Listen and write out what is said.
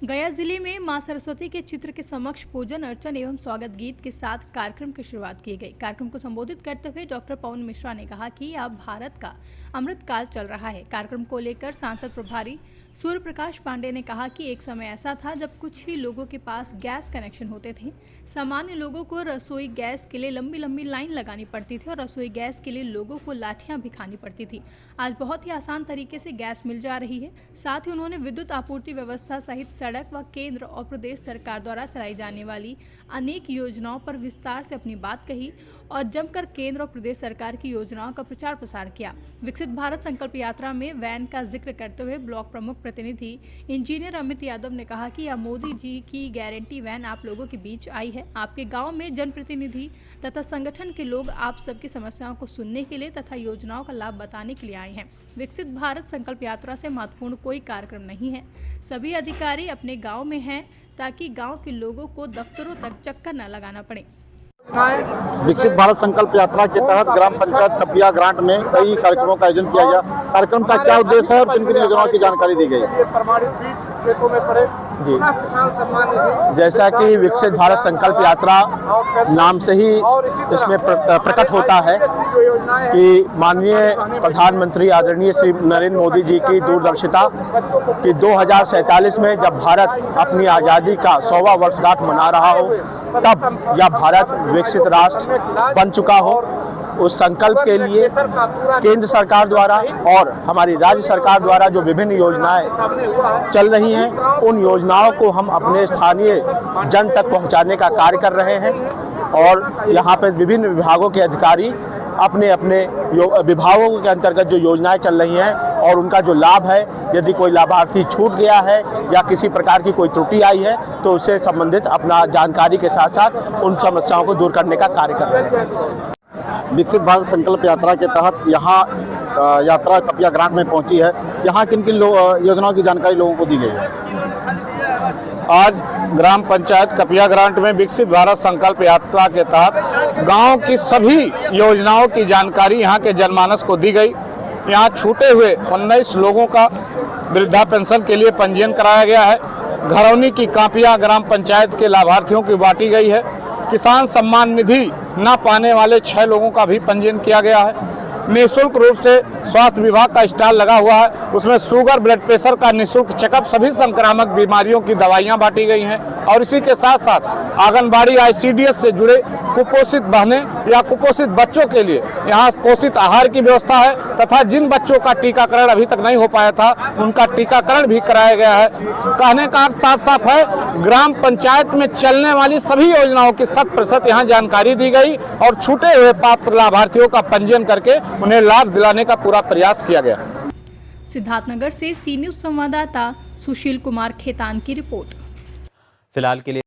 गया जिले में मां सरस्वती के चित्र के समक्ष पूजन अर्चन एवं स्वागत गीत के साथ कार्यक्रम की शुरुआत की गई। कार्यक्रम को संबोधित करते हुए डॉक्टर पवन मिश्रा ने कहा कि अब भारत का अमृत काल चल रहा है। कार्यक्रम को लेकर सांसद प्रभारी सूर्य प्रकाश पांडे ने कहा कि एक समय ऐसा था जब कुछ ही लोगों के पास गैस कनेक्शन होते थे। सामान्य लोगों को रसोई गैस के लिए लंबी लंबी लाइन लगानी पड़ती थी और रसोई गैस के लिए लोगों को लाठियां भी खानी पड़ती थी। आज बहुत ही आसान तरीके से गैस मिल जा रही है। साथ ही उन्होंने विद्युत आपूर्ति व्यवस्था सहित सड़क व केंद्र और प्रदेश सरकार द्वारा चलाई जाने वाली अनेक योजनाओं पर विस्तार से अपनी बात कही और जमकर केंद्र और प्रदेश सरकार की योजनाओं का प्रचार प्रसार किया। विकसित भारत संकल्प यात्रा में वैन का जिक्र करते हुए ब्लॉक प्रमुख प्रतिनिधि इंजीनियर अमित यादव ने कहा कि यह मोदी जी की गारंटी वैन आप लोगों के बीच आई है। आपके गांव में जनप्रतिनिधि तथा संगठन के लोग आप सबकी समस्याओं को सुनने के लिए तथा योजनाओं का लाभ बताने के लिए आए हैं। विकसित भारत संकल्प यात्रा से महत्वपूर्ण कोई कार्यक्रम नहीं है। सभी अधिकारी अपने गाँव में हैं ताकि गाँव के लोगों को दफ्तरों तक चक्कर न लगाना पड़े। विकसित भारत संकल्प यात्रा के तहत ग्राम पंचायत कपिया ग्रांट में कई कार्यक्रमों का आयोजन किया गया। कार्यक्रम का क्या उद्देश्य है और किन किन योजनाओं की जानकारी दी गई? जी, जैसा कि विकसित भारत संकल्प यात्रा नाम से ही इसमें प्रकट होता है कि माननीय प्रधानमंत्री आदरणीय श्री नरेंद्र मोदी जी की दूरदर्शिता कि 2047 में जब भारत अपनी आज़ादी का 100वां वर्षगांठ मना रहा हो तब यह भारत विकसित राष्ट्र बन चुका हो। उस संकल्प के लिए केंद्र सरकार द्वारा और हमारी राज्य सरकार द्वारा जो विभिन्न योजनाएं चल रही हैं उन योजनाओं को हम अपने स्थानीय जन तक पहुंचाने का कार्य कर रहे हैं और यहाँ पर विभिन्न विभागों के अधिकारी अपने अपने विभागों के अंतर्गत जो योजनाएं चल रही हैं और उनका जो लाभ है, यदि कोई लाभार्थी छूट गया है या किसी प्रकार की कोई त्रुटि आई है तो उससे संबंधित अपना जानकारी के साथ साथ उन समस्याओं को दूर करने का कार्य कर रहे हैं। विकसित भारत संकल्प यात्रा के तहत यहाँ यात्रा कपिया ग्रांट में पहुंची है। यहाँ किन किन योजनाओं की जानकारी लोगों को दी गई है? आज ग्राम पंचायत कपिया ग्रांट में विकसित भारत संकल्प यात्रा के तहत गांव की सभी योजनाओं की जानकारी यहां के जनमानस को दी गई। यहां छूटे हुए 19 लोगों का वृद्धा पेंशन के लिए पंजीयन कराया गया है। घरौनी की कापिया ग्राम पंचायत के लाभार्थियों की बांटी गई है। किसान सम्मान निधि न पाने वाले 6 लोगों का भी पंजीयन किया गया है। निःशुल्क रूप से स्वास्थ्य विभाग का स्टॉल लगा हुआ है, उसमें शुगर ब्लड प्रेशर का निःशुल्क चेकअप, सभी संक्रामक बीमारियों की दवाइयां बांटी गई हैं। और इसी के साथ साथ आंगनबाड़ी ICDS से जुड़े कुपोषित बहनें या कुपोषित बच्चों के लिए यहाँ पोषित आहार की व्यवस्था है तथा जिन बच्चों का टीकाकरण अभी तक नहीं हो पाया था उनका टीकाकरण भी कराया गया है। कहने का अर्थ साफ साफ है, ग्राम पंचायत में चलने वाली सभी योजनाओं की 100% यहाँ जानकारी दी गई और छूटे हुए पात्र लाभार्थियों का पंजीयन करके उन्हें लाभ दिलाने का पूरा प्रयास किया गया। सिद्धार्थनगर से सी न्यूज़ संवाददाता सुशील कुमार खेतान की रिपोर्ट। फिलहाल के लिए